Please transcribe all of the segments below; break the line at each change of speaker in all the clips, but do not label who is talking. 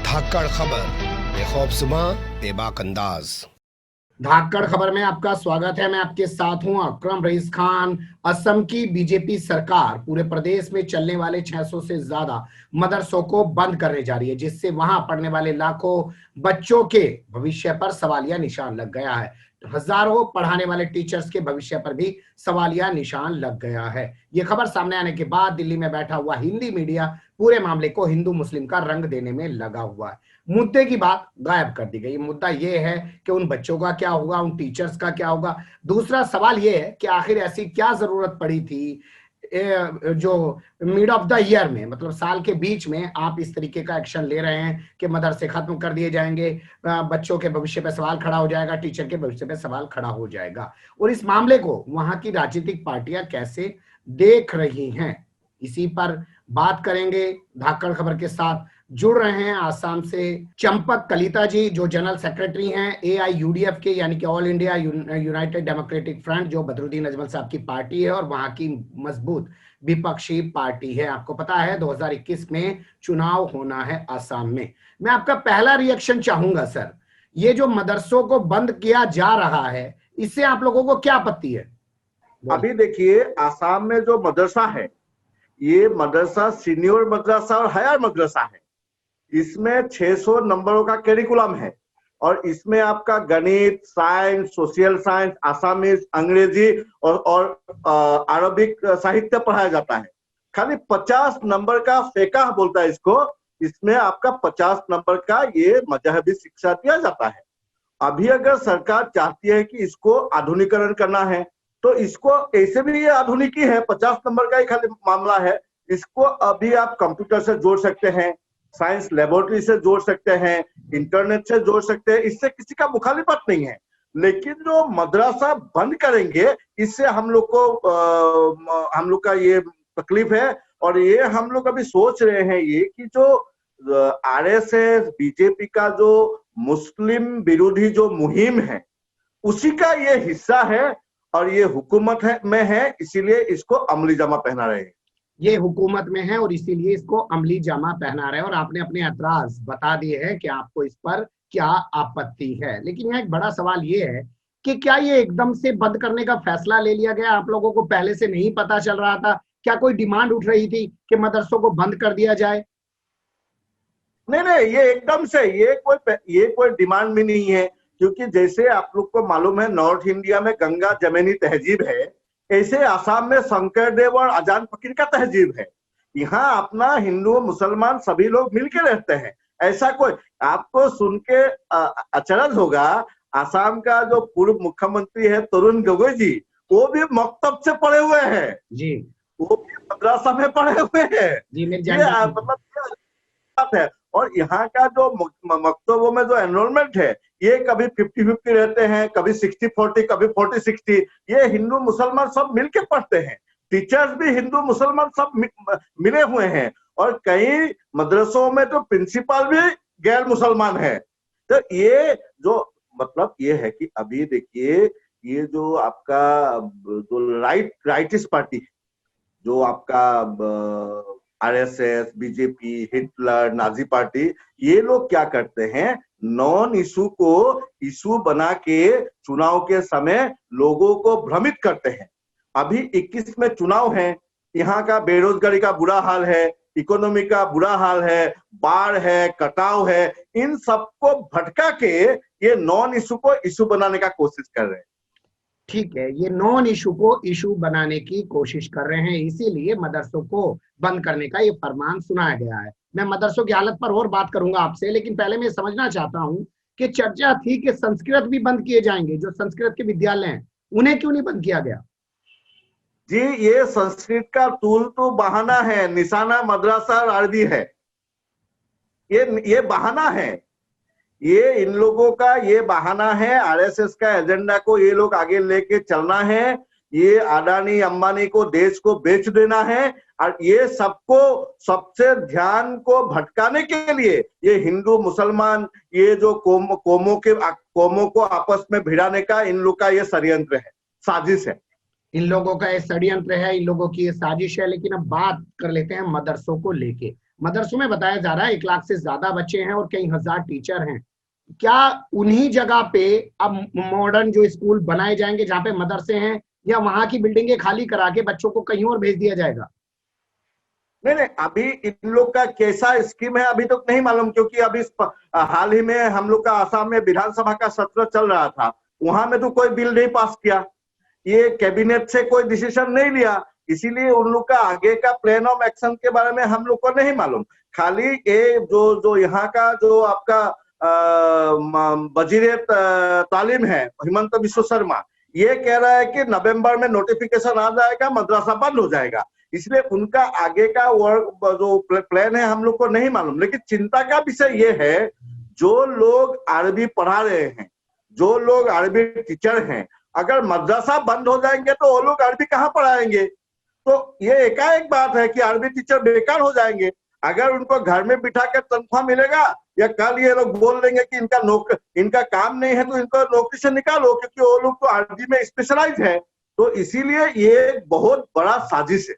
धाकड़ खबर, बेखौफज़ुबां, बेबाक अंदाज।
धाकड़ खबर में आपका स्वागत है। मैं आपके साथ हूं अकरम रईस खान। असम की बीजेपी सरकार पूरे प्रदेश में चलने वाले 600 से ज्यादा मदरसों को बंद करने जा रही है, जिससे वहां पढ़ने वाले लाखों बच्चों के भविष्य पर सवालिया निशान लग गया है। हजारों पढ़ाने वाले टीचर्स के भविष्य पर भी सवालिया निशान लग गया है। ये खबर सामने आने के बाद दिल्ली में बैठा हुआ हिंदी मीडिया पूरे मामले को हिंदू मुस्लिम का रंग देने में लगा हुआ है। मुद्दे की बात गायब कर दी गई। मुद्दा यह है कि उन बच्चों का क्या होगा, उन टीचर्स का क्या होगा। दूसरा सवाल यह है कि आखिर ऐसी क्या जरूरत पड़ी थी जो मिड ऑफ द ईयर में, मतलब साल के बीच में आप इस तरीके का एक्शन ले रहे हैं कि मदरसे खत्म कर दिए जाएंगे, बच्चों के भविष्य पे सवाल खड़ा हो जाएगा, टीचर के भविष्य पे सवाल खड़ा हो जाएगा। और इस मामले को वहां की राजनीतिक पार्टियां कैसे देख रही हैं, इसी पर बात करेंगे। धाकड़ खबर के साथ जुड़ रहे हैं आसाम से चंपक कलिता जी, जो जनरल सेक्रेटरी हैं AIUDF के, यानी कि all India United democratic front, जो बदरुद्दीन अजमल साहब की पार्टी है और वहां की मजबूत विपक्षी पार्टी है। आपको पता है 2021 में चुनाव होना है आसाम में। मैं आपका पहला रिएक्शन चाहूंगा सर, ये जो मदरसों को बंद किया जा रहा है, इससे आप लोगों को क्या आपत्ति है?
अभी देखिए, आसाम में जो मदरसा है, ये मदरसा सीनियर मदरसा और हायर मदरसा है। इसमें 600 नंबरों का करिकुलम है और इसमें आपका गणित, साइंस, सोशल साइंस, आसामीज, अंग्रेजी और अरबिक साहित्य पढ़ाया जाता है। खाली 50 नंबर का फेकाह बोलता है इसको, इसमें आपका 50 नंबर का ये मजहबी शिक्षा दिया जाता है। अभी अगर सरकार चाहती है कि इसको आधुनिकीकरण करना है, तो इसको ऐसे भी ये आधुनिक ही है, 50 नंबर का ही खाली मामला है। इसको अभी आप कंप्यूटर से जोड़ सकते हैं, साइंस लेबोरेटरी से जोड़ सकते हैं, इंटरनेट से जोड़ सकते हैं, इससे किसी का मुखालिफत नहीं है। लेकिन जो मदरसा बंद करेंगे, इससे हम लोग का ये तकलीफ है। और ये हम लोग अभी सोच रहे हैं ये कि जो RSS बीजेपी का जो मुस्लिम विरोधी जो मुहिम है, उसी का ये हिस्सा है और ये हुकूमत में है, इसीलिए इसको अमली जामा पहना रहे हैं।
ये हुकूमत में है और इसीलिए इसको अमली जामा पहना रहे हैं। और आपने अपने एतराज बता दिए हैं कि आपको इस पर क्या आपत्ति है। लेकिन यहाँ एक बड़ा सवाल ये है कि क्या ये एकदम से बंद करने का फैसला ले लिया गया? आप लोगों को पहले से नहीं पता चल रहा था? क्या कोई डिमांड उठ रही थी कि मदरसों को बंद कर दिया जाए?
नहीं, ये एकदम से ये कोई डिमांड भी नहीं है, क्योंकि जैसे आप लोग को मालूम है नॉर्थ इंडिया में गंगा जमैनी तहजीब है, ऐसे आसाम में शंकरदेव और आजान फकीर का तहजीब है। यहाँ अपना हिंदू मुसलमान सभी लोग मिलके रहते हैं। ऐसा कोई आपको सुन के अचरज होगा, आसाम का जो पूर्व मुख्यमंत्री है तरुण गोगोई जी, वो भी मकतब से पढ़े हुए हैं
जी,
वो भी मदरसा में पढ़े हुए हैं
जी।
ये मतलब बात है। और यहाँ का जो मकतबों में जो एनरोलमेंट है, ये कभी 50-50 रहते हैं, कभी 60-40, कभी 40-60। ये हिंदू मुसलमान सब मिलके पढ़ते हैं। टीचर्स भी हिंदू मुसलमान सब मिले हुए हैं और कई मदरसों में तो प्रिंसिपल भी गैर मुसलमान है। तो ये जो मतलब ये है कि अभी देखिए, ये जो आपका जो राइटिस्ट पार्टी है, जो आपका RSS, BJP, Hitler, Nazi party, ये लोग क्या करते हैं, नॉन इशू को इशू बना के चुनाव के समय लोगों को भ्रमित करते हैं। अभी 21 में चुनाव है, यहाँ का बेरोजगारी का बुरा हाल है, इकोनॉमी का बुरा हाल है, बाढ़ है, कटाव है, इन सबको भटका के ये नॉन इशू को इशू बनाने का कोशिश कर रहे हैं।
ठीक है, ये नॉन इशू को इशू बनाने की कोशिश कर रहे हैं, इसीलिए मदरसों को बंद करने का ये फरमान सुनाया गया है। मैं मदरसों की हालत पर और बात करूंगा आपसे, लेकिन पहले मैं समझना चाहता हूं कि चर्चा थी कि संस्कृत भी बंद किए जाएंगे। जो संस्कृत के विद्यालय हैं, उन्हें क्यों नहीं बंद किया गया?
जी, ये संस्कृत का तूल तो बहाना है, निशाना मदरसा और अरबी है। ये बहाना है, ये इन लोगों का ये बहाना है। RSS का एजेंडा को ये लोग आगे लेके चलना है, ये अडानी अंबानी को देश को बेच देना है। और ये सबको सबसे ध्यान को भटकाने के लिए ये हिंदू मुसलमान, ये जो कौमों को आपस में भिड़ाने का इन लोग का ये षड्यंत्र है, साजिश है।
इन लोगों का ये षड्यंत्र है, इन लोगों की ये साजिश है। लेकिन अब बात कर लेते हैं मदरसों को लेके। मदरसों में बताया जा रहा है 1 लाख से ज्यादा बच्चे हैं और कई हजार टीचर हैं। क्या उन्हीं जगह पे अब मॉडर्न जो स्कूल बनाए जाएंगे जहां पे मदरसे हैं, या वहां की बिल्डिंगें खाली करा के बच्चों को कहीं और भेज दिया जाएगा?
नहीं नहीं, अभी इन लोग का कैसा स्कीम है अभी तक नहीं मालूम, क्योंकि अभी हाल ही में हम लोग का आसाम में विधानसभा का सत्र चल रहा था, वहां में तो कोई बिल नहीं पास किया, ये कैबिनेट से कोई डिसीजन नहीं लिया, इसीलिए उन लोग का आगे का प्लान ऑफ एक्शन के बारे में हम लोग को नहीं मालूम। खाली ये जो जो यहाँ का जो आपका वजीर तालीम है हिमंत बिश्व शर्मा, ये कह रहा है कि नवंबर में नोटिफिकेशन आ जाएगा, मदरसा बंद हो जाएगा, इसलिए उनका आगे का वर्क जो प्लान है हम लोग को नहीं मालूम। लेकिन चिंता का विषय ये है, जो लोग अरबी पढ़ा रहे हैं, जो लोग अरबी टीचर हैं, अगर मदरसा बंद हो जाएंगे तो वो लोग अरबी कहाँ पढ़ाएंगे? तो ये एकाएक बात है कि अरबी टीचर बेकार हो जाएंगे। अगर उनको घर में बिठा कर तनख्वाह मिलेगा, या कल ये लोग बोल देंगे कि इनका काम नहीं है तो इनको नौकरी से निकालो, क्योंकि वो लोग तो अरबी में स्पेशलाइज है। तो इसीलिए ये बहुत बड़ा साजिश है।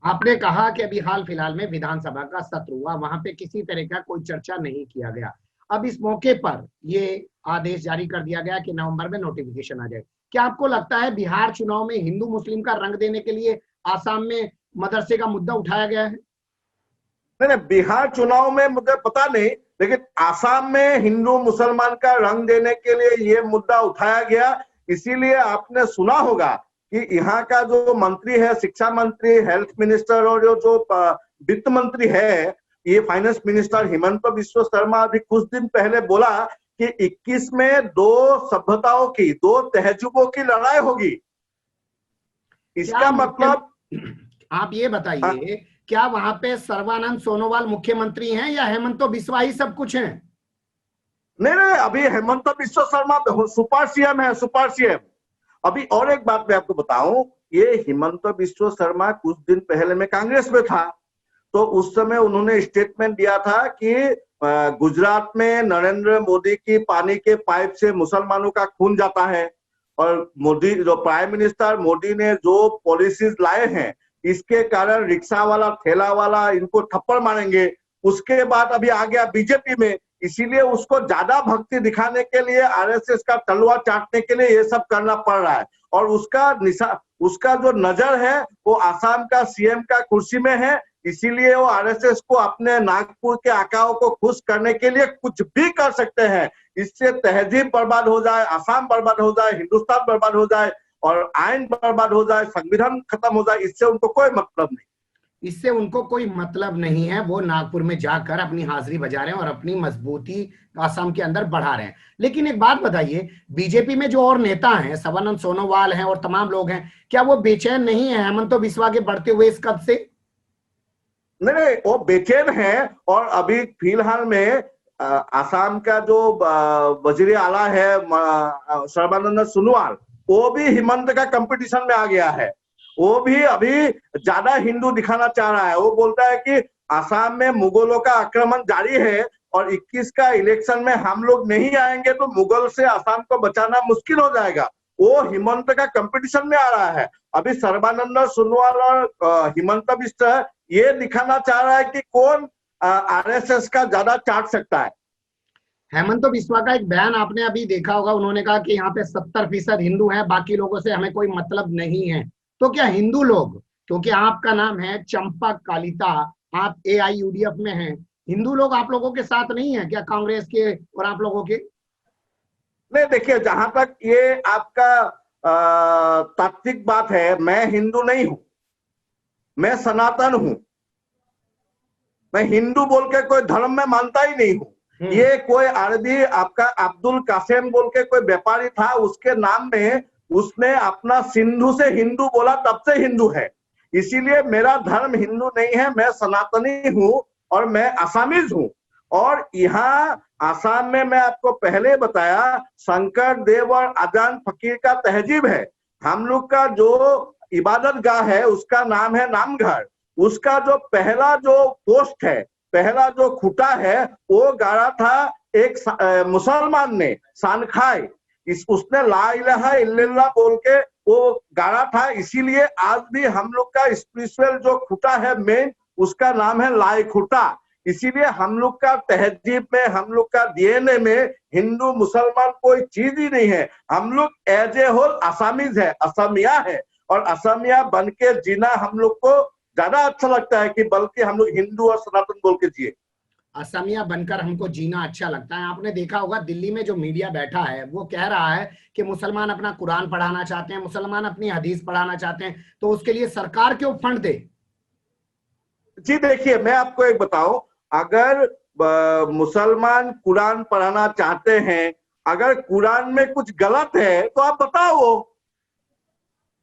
आपने कहा कि अभी हाल फिलहाल में विधानसभा का सत्र हुआ, वहां पे किसी तरह का कोई चर्चा नहीं किया गया। अब इस मौके पर ये आदेश जारी कर दिया गया कि नवंबर में नोटिफिकेशन आ जाए। क्या आपको लगता है बिहार चुनाव में हिंदू मुस्लिम का रंग देने के लिए आसाम में मदरसे का मुद्दा उठाया गया है?
नहीं, बिहार चुनाव में मुझे पता नहीं, लेकिन आसाम में हिंदू मुसलमान का रंग देने के लिए ये मुद्दा उठाया गया। इसीलिए आपने सुना होगा कि यहाँ का जो मंत्री है, शिक्षा मंत्री, हेल्थ मिनिस्टर, और जो वित्त मंत्री है, ये फाइनेंस मिनिस्टर हिमंत बिश्व शर्मा, अभी कुछ दिन पहले बोला कि 21 में 2 सभ्यताओं की, 2 तहजीबों की लड़ाई होगी। इसका मतलब
आप ये बताइए, क्या वहां पे सर्बानंद सोनोवाल मुख्यमंत्री हैं या हेमंतो बिस्वा ही सब कुछ हैं?
नहीं नहीं, अभी हेमंत बिश्व शर्मा सुपर सीएम है, सुपर सीएम। अभी और एक बात मैं आपको बताऊं, ये हिमंत बिश्व शर्मा कुछ दिन पहले में कांग्रेस में था, तो उस समय उन्होंने स्टेटमेंट दिया था कि गुजरात में नरेंद्र मोदी की पानी के पाइप से मुसलमानों का खून जाता है, और मोदी जो प्राइम मिनिस्टर मोदी ने जो पॉलिसीज लाए हैं, इसके कारण रिक्शा वाला, ठेला वाला इनको थप्पड़ मारेंगे। उसके बाद अभी आ गया बीजेपी में, इसीलिए उसको ज्यादा भक्ति दिखाने के लिए, आरएसएस का तलवार चाटने के लिए ये सब करना पड़ रहा है। और उसका जो नजर है वो आसाम का सीएम का कुर्सी में है, इसीलिए वो आरएसएस को अपने नागपुर के आकाओं को खुश करने के लिए कुछ भी कर सकते हैं। इससे तहजीब बर्बाद हो जाए, आसाम बर्बाद हो जाए, हिंदुस्तान बर्बाद हो जाए, और आइन बर्बाद हो जाए, संविधान खत्म हो जाए, इससे उनको कोई मतलब नहीं।
इससे उनको कोई मतलब नहीं है। वो नागपुर में जाकर अपनी हाजिरी बजा रहे हैं और अपनी मजबूती आसाम के अंदर बढ़ा रहे हैं। लेकिन एक बात बताइए, बीजेपी में जो और नेता हैं, सर्बानंद सोनोवाल हैं और तमाम लोग हैं, क्या वो बेचैन नहीं है हेमंतो बिस्वा के बढ़ते हुए इस कद से?
नहीं, वो बेचैन है। और अभी फिलहाल में आसाम का जो वजीर आला है सर्बानंद सोनोवाल, वो भी हिमंत का कंपटीशन में आ गया है। वो भी अभी ज्यादा हिंदू दिखाना चाह रहा है। वो बोलता है कि आसाम में मुगलों का आक्रमण जारी है और 21 का इलेक्शन में हम लोग नहीं आएंगे तो मुगल से आसाम को बचाना मुश्किल हो जाएगा। वो हिमंत का कंपटीशन में आ रहा है। अभी सर्बानंद सोनोवाल और हिमंत बिश्व ये दिखाना चाह रहा है कि कौन आरएसएस का ज्यादा चाट सकता है।
हेमंतो बिस्वा का एक बयान आपने अभी देखा होगा, उन्होंने कहा कि यहाँ पे 70% हिंदू हैं, बाकी लोगों से हमें कोई मतलब नहीं है। तो क्या हिंदू लोग, क्योंकि आपका नाम है चंपक कालिता, आप एआईयूडीएफ में हैं, हिंदू लोग आप लोगों के साथ नहीं है क्या, कांग्रेस के और आप लोगों के?
नहीं, देखिए, जहां तक ये आपका तात्विक बात है, मैं हिंदू नहीं हूं, मैं सनातन हूं। मैं हिंदू बोल के कोई धर्म में मानता ही नहीं हूं। ये कोई अरबी आपका अब्दुल कासिम बोल के कोई व्यापारी था, उसके नाम में उसने अपना सिंधु से हिंदू बोला, तब से हिंदू है। इसीलिए मेरा धर्म हिंदू नहीं है, मैं सनातनी हूं और मैं आसामीज हूं। और यहाँ आसाम में मैं आपको पहले बताया, शंकर देव और अजान फकीर का तहजीब है। हम लोग का जो इबादत गाह है उसका नाम है नामघर। उसका जो पहला जो पोस्ट है, पहला जो खूटा है, वो गाड़ा था एक मुसलमान ने, सानखाई। उसने ला इलाहा इल्लल्लाह बोल के वो गाड़ा था। इसीलिए आज भी हम लोग का स्पिरिचुअल जो खूटा है मेन, उसका नाम है लाई खुटा। इसीलिए हम लोग का तहजीब में, हम लोग का डीएनए में हिंदू मुसलमान कोई चीज ही नहीं है। हम लोग एज ए होल आसामीज है, असमिया है, और असमिया बन के जीना हम लोग को ज्यादा अच्छा लगता है कि बल्कि हम लोग हिंदू और सनातन बोल के जिए।
असमिया बनकर हमको जीना अच्छा लगता है। आपने देखा होगा दिल्ली में जो मीडिया बैठा है वो कह रहा है कि मुसलमान अपना कुरान पढ़ाना चाहते हैं, मुसलमान अपनी हदीस पढ़ाना चाहते हैं, तो उसके लिए सरकार क्यों फंड दे?
जी देखिए, मैं आपको एक बताऊं, अगर मुसलमान कुरान पढ़ाना चाहते हैं, अगर कुरान में कुछ गलत है तो आप बताओ,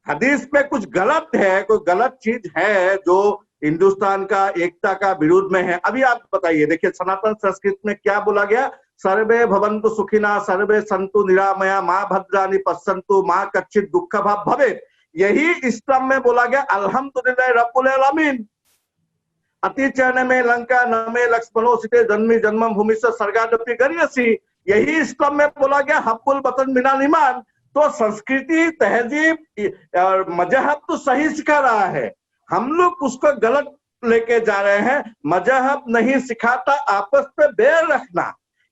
हदीस में कुछ गलत है, कोई गलत चीज है जो हिंदुस्तान का एकता का विरोध में है, अभी आप बताइए। देखिए सनातन संस्कृत में क्या बोला गया, सर्वे भवन्तु सुखिना सर्वे सन्तु निरामया मां भद्राणि पश्यन्तु मां कच्चित दुख भाव भवेत्। यही इस्लाम में बोला गया, अल्हम्दुलिल्लाह रब्बुल आलमीन। अति चरण में लंका नमे लक्ष्मणो सीते जन्मी जन्मम भूमि से सर्गादपि गरीयसी। यही इस्लाम में बोला गया, हब्बुल वतन मिनल ईमान। तो संस्कृति, तहजीब और मजहब तो सही सिखा रहा है, हम लोग उसको गलत लेके जा रहे हैं। मजहब नहीं सिखाता आपस में बैर रखना।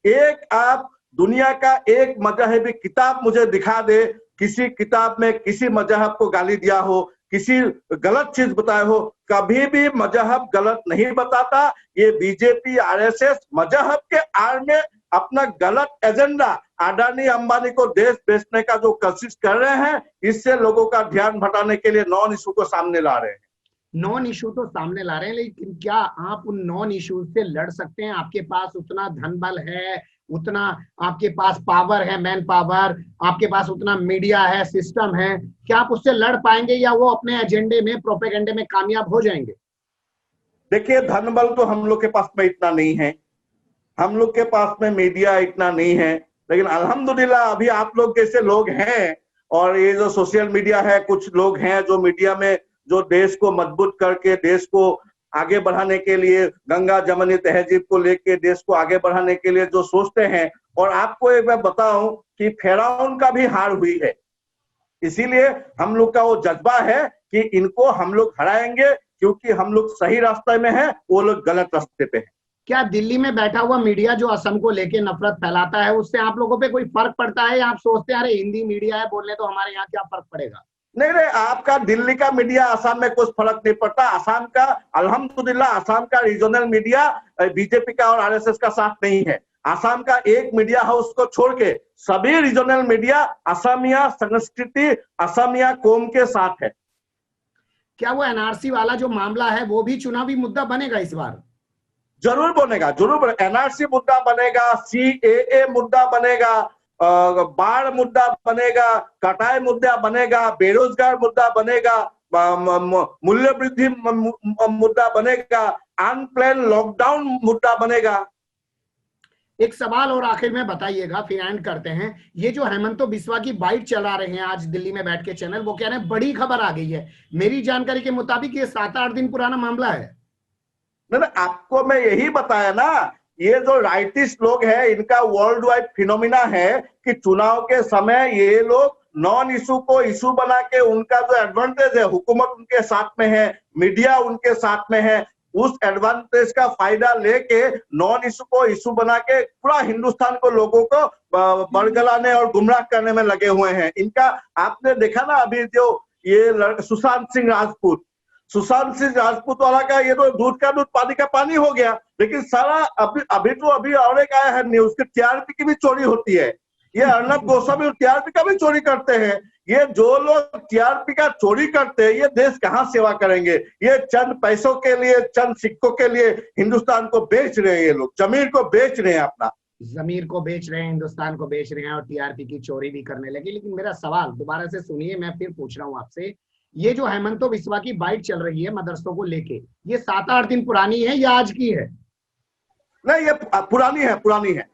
एक आप दुनिया का एक मजहबी किताब मुझे दिखा दे, किसी किताब में किसी मजहब को गाली दिया हो, किसी गलत चीज बताए हो। कभी भी मजहब गलत नहीं बताता। ये बीजेपी आरएसएस मजहब के आड़ में अपना गलत एजेंडा, अडानी अंबानी को देश बेचने का जो कोशिश कर रहे हैं, इससे लोगों का ध्यान भटाने के लिए नॉन इशू को सामने ला रहे हैं।
नॉन इशू तो सामने ला रहे हैं, लेकिन क्या आप उन नॉन इशू से लड़ सकते हैं? आपके पास उतना धन बल है, उतना आपके पास पावर है, मैन पावर, आपके पास उतना मीडिया है, सिस्टम है, क्या आप उससे लड़ पाएंगे या वो अपने एजेंडे में, प्रोपेगेंडे में कामयाब हो जाएंगे?
देखिए धन बल तो हम लोग के पास में इतना नहीं है, हम लोग के पास में मीडिया इतना नहीं है, लेकिन अल्हम्दुलिल्लाह अभी आप लोग जैसे लोग हैं, और ये जो सोशल मीडिया है, कुछ लोग हैं जो मीडिया में जो देश को मजबूत करके, देश को आगे बढ़ाने के लिए, गंगा जमनी तहजीब को लेके देश को आगे बढ़ाने के लिए जो सोचते हैं। और आपको एक बार बताऊं कि फिरौन का भी हार हुई है, इसीलिए हम लोग का वो जज्बा है कि इनको हम लोग हराएंगे, क्योंकि हम लोग सही रास्ते में हैं, वो लोग गलत रास्ते पे हैं।
क्या दिल्ली में बैठा हुआ मीडिया जो असम को लेके नफरत फैलाता है, उससे आप लोगों पे कोई फर्क पड़ता है, या आप सोचते हैं अरे हिंदी मीडिया है, बोलने तो हमारे यहाँ क्या फर्क पड़ेगा?
नहीं नहीं, आपका दिल्ली का मीडिया असम में कुछ फर्क नहीं पड़ता। असम का अल्हम्दुलिल्लाह, असम का रीजनल मीडिया बीजेपी का और आरएसएस का साथ नहीं है। असम का एक मीडिया हाउस को छोड़ के सभी रीजनल मीडिया असमिया संस्कृति, असमिया कौम के साथ है।
क्या वो एनआरसी वाला जो मामला है वो भी चुनावी मुद्दा बनेगा इस बार?
जरूर बनेगा, जरूर। एनआरसी मुद्दा बनेगा, सीएए मुद्दा बनेगा, बाढ़ मुद्दा बनेगा, कटाई मुद्दा बनेगा, बेरोजगार मुद्दा बनेगा, मूल्य वृद्धि मुद्दा बनेगा, अनप्लान लॉकडाउन मुद्दा बनेगा।
एक सवाल और आखिर में बताइएगा, फिर एंड करते हैं। ये जो हेमंतो बिस्वा की बाइट चला रहे हैं आज दिल्ली में बैठ के चैनल, वो कह रहे हैं बड़ी खबर आ गई है। मेरी जानकारी के मुताबिक ये 7-8 दिन पुराना मामला है।
नहीं, आपको मैं यही बताया ना, ये जो राइटिस्ट लोग हैं, इनका वर्ल्ड वाइड फिनोमिना है कि चुनाव के समय ये लोग नॉन इशू को इशू बना के, उनका जो एडवांटेज है, हुकूमत उनके साथ में है, मीडिया उनके साथ में है, उस एडवांटेज का फायदा लेके नॉन इशू को इशू बना के पूरा हिंदुस्तान को, लोगों को बरगलाने और गुमराह करने में लगे हुए हैं। इनका आपने देखा ना, अभी जो ये सुशांत सिंह राजपूत वाला का, ये तो दूध का दूध पानी का पानी हो गया। लेकिन सारा अभी और एक आया है न्यूज कि टीआरपी की भी चोरी होती है। ये अर्नब गोस्वामी टीआरपी का भी चोरी करते हैं। ये जो लोग टीआरपी का चोरी करते हैं, ये देश कहाँ सेवा करेंगे? ये चंद पैसों के लिए, चंद सिक्कों के लिए हिंदुस्तान को बेच रहे हैं। ये लोग जमीर को बेच रहे हैं, अपना
जमीर को बेच रहे हैं, हिंदुस्तान को बेच रहे हैं, और टीआरपी की चोरी भी करने लगे। लेकिन मेरा सवाल दोबारा से सुनिए, मैं फिर पूछ रहा हूँ आपसे, ये जो हेमंतो बिस्वा की बाइट चल रही है मदरसों को लेके, ये 7-8 दिन पुरानी है या आज की है?
नहीं, ये पुरानी है।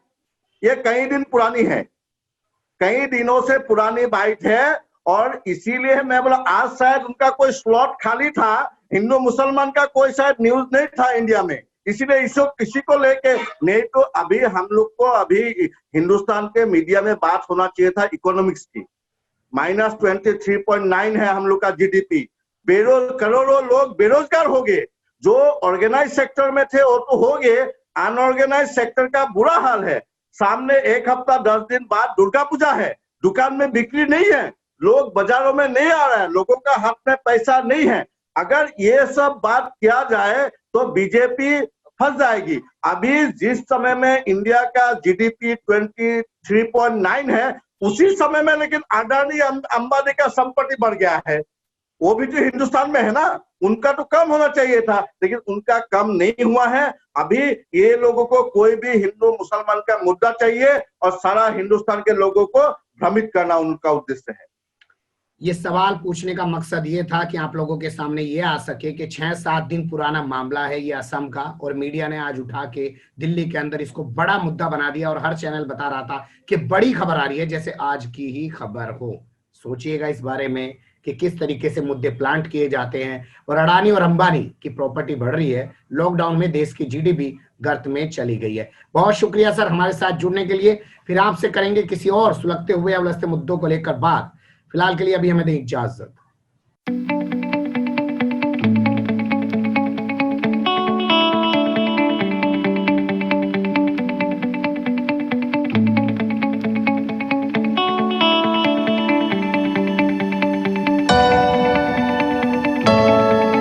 ये कई दिन पुरानी है, कई दिनों से पुरानी बाइट है। और इसीलिए मैं बोला, आज शायद उनका कोई स्लॉट खाली था, हिंदू मुसलमान का कोई शायद न्यूज नहीं था इंडिया में, इसीलिए इसी को लेके। नहीं तो अभी हम लोग को, अभी हिंदुस्तान के मीडिया में बात होना चाहिए था इकोनॉमिक्स की। -23.9 है हम लोग का जीडीपी। करोड़ों लोग बेरोजगार हो गए। जो ऑर्गेनाइज सेक्टर में थे वो तो हो गए, अनऑर्गेनाइज सेक्टर का बुरा हाल है। सामने 1 हफ्ता 10 दिन बाद दुर्गा पूजा है, दुकान में बिक्री नहीं है, लोग बाजारों में नहीं आ रहे हैं, लोगों का हाथ में पैसा नहीं है। अगर ये सब बात किया जाए तो बीजेपी फंस जाएगी। अभी जिस समय में इंडिया का जीडीपी 23.9 है, उसी समय में लेकिन अडानी अंबानी का संपत्ति बढ़ गया है। वो भी तो हिंदुस्तान में है ना, उनका तो कम होना चाहिए था, लेकिन उनका कम नहीं हुआ है। अभी ये लोगों को कोई भी हिंदू मुसलमान का मुद्दा चाहिए और सारा हिंदुस्तान के लोगों को भ्रमित करना उनका उद्देश्य है।
ये सवाल पूछने का मकसद ये था कि आप लोगों के सामने ये आ सके कि 6-7 दिन पुराना मामला है ये असम का, और मीडिया ने आज उठा के दिल्ली के अंदर इसको बड़ा मुद्दा बना दिया और हर चैनल बता रहा था कि बड़ी खबर आ रही है, जैसे आज की ही खबर हो। सोचिएगा इस बारे में कि किस तरीके से मुद्दे प्लांट किए जाते हैं, और अडानी और अंबानी की प्रॉपर्टी बढ़ रही है। लॉकडाउन में देश की जीडीपी गर्त में चली गई है। बहुत शुक्रिया सर हमारे साथ जुड़ने के लिए। फिर आपसे करेंगे किसी और सुलगते हुए या उलझते मुद्दों को लेकर बात। फिलहाल के लिए अभी हमें दें इजाजत।